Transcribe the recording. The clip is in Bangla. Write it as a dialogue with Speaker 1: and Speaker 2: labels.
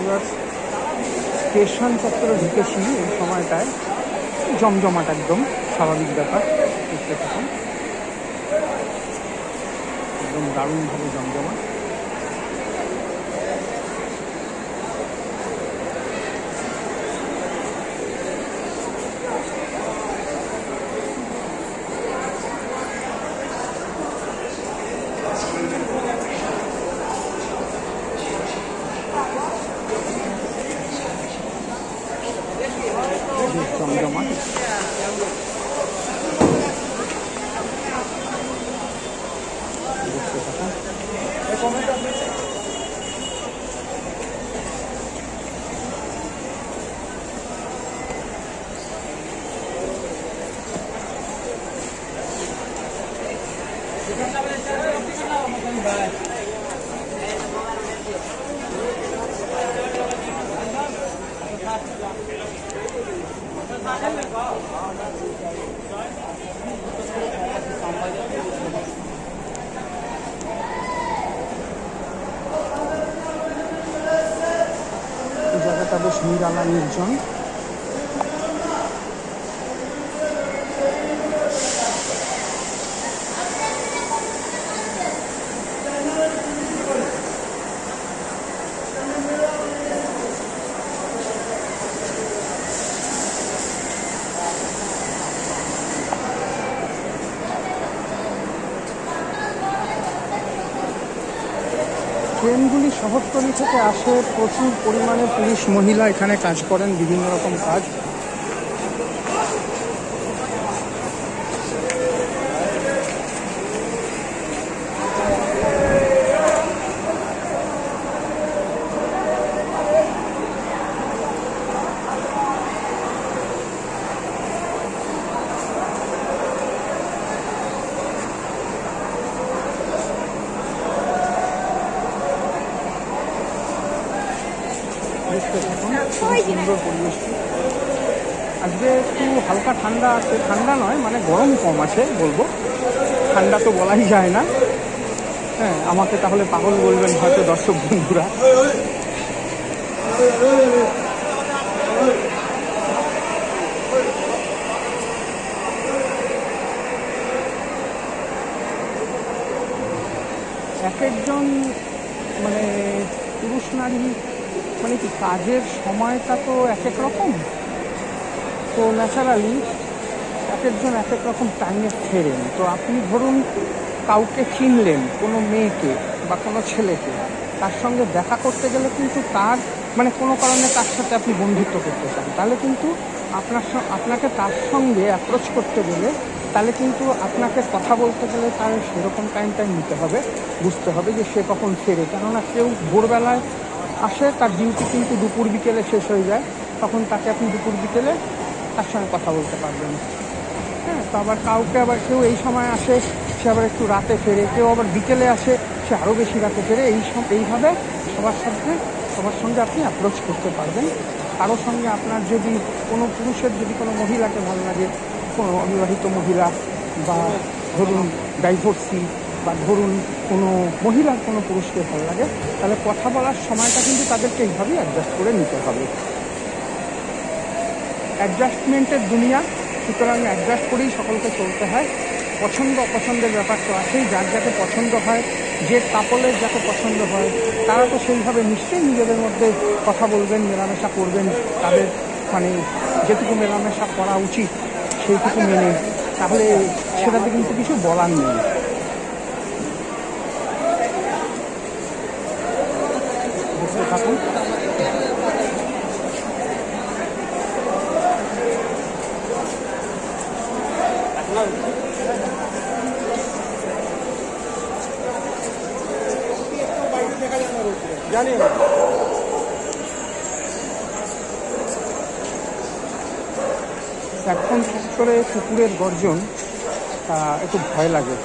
Speaker 1: এবার স্টেশন চত্বরে ঢুকেছি এই সময়টায়, জমজমাট একদম স্বাভাবিক ব্যাপার, দেখতে থাকুন, একদম দারুণভাবে জমজমাট। জমজমাট দেখতে থাকুন। এই জায়গাটা বেশ নিরালা, নির্জন। ট্রেনগুলি শহরতলি থেকে আসে, প্রচুর পরিমাণে পুরুষ মহিলা এখানে কাজ করেন, বিভিন্ন রকম কাজ। সুন্দর পরিবেশটি। আজকে একটু হালকা ঠান্ডা আছে, ঠান্ডা নয় মানে গরম কম আছে বলবো, ঠান্ডা তো বলাই যায় না। হ্যাঁ, আমাকে তাহলে পাগল বলবেন হয়তো দর্শক বন্ধুরা। এক একজন মানে পুরুষ নারী মানে কি কাজের সময়টা তো এক এক রকম, তো ন্যাচারালি এক একজন এক এক রকম টাইমে ফেরেন। তো আপনি ধরুন কাউকে চিনলেন, কোনো মেয়েকে বা কোনো ছেলেকে, তার সঙ্গে দেখা করতে গেলে কিন্তু তার মানে কোনো কারণে তার সাথে আপনি বন্ধুত্ব করতে চান, তাহলে কিন্তু আপনাকে তার সঙ্গে অ্যাপ্রোচ করতে গেলে তাহলে কিন্তু আপনাকে কথা বলতে গেলে তার সেরকম টাইম নিতে হবে, বুঝতে হবে যে সে কখন ফেরে। কেননা কেউ ভোরবেলায় আসে, তার ডিউটি কিন্তু দুপুর বিকেলে শেষ হয়ে যায়, তখন তাকে আপনি দুপুর বিকেলে তার সঙ্গে কথা বলতে পারবেন। হ্যাঁ, তো আবার কেউ এই সময় আসে, সে আবার একটু রাতে ফেরে, কেউ আবার বিকেলে আসে, সে আরও বেশি রাতে ফেরে। এইভাবে সবার সঙ্গে আপনি অ্যাপ্রোচ করতে পারবেন। কারোর সঙ্গে আপনার যদি কোনো পুরুষের যদি কোনো মহিলাকে ভালো লাগে, কোনো অবিবাহিত মহিলা বা ধরুন ডাইভোর্সি বা ধরুন কোনো মহিলার কোনো পুরুষকে ভালো লাগে, তাহলে কথা বলার সময়টা কিন্তু তাদেরকে এইভাবেই অ্যাডজাস্ট করে নিতে হবে। অ্যাডজাস্টমেন্টের দুনিয়া, সুতরাং অ্যাডজাস্ট করেই সকলকে চলতে হয়। পছন্দ অপছন্দের ব্যাপার তো আছেই, যার যাকে পছন্দ হয়, যে কাপলের যাকে পছন্দ হয়, তারা তো সেইভাবে নিশ্চয়ই নিজেদের মধ্যে কথা বলবেন, মেলামেশা করবেন, তাদের মানে যেটুকু মেলামেশা করা উচিত সেইটুকু মেনে, তাহলে সেটাতে কিন্তু কিছু বলার নেই। দেখতে থাকুন। জানি না এখন চত্বরে কুকুরের গর্জন, একটু ভয় লাগে।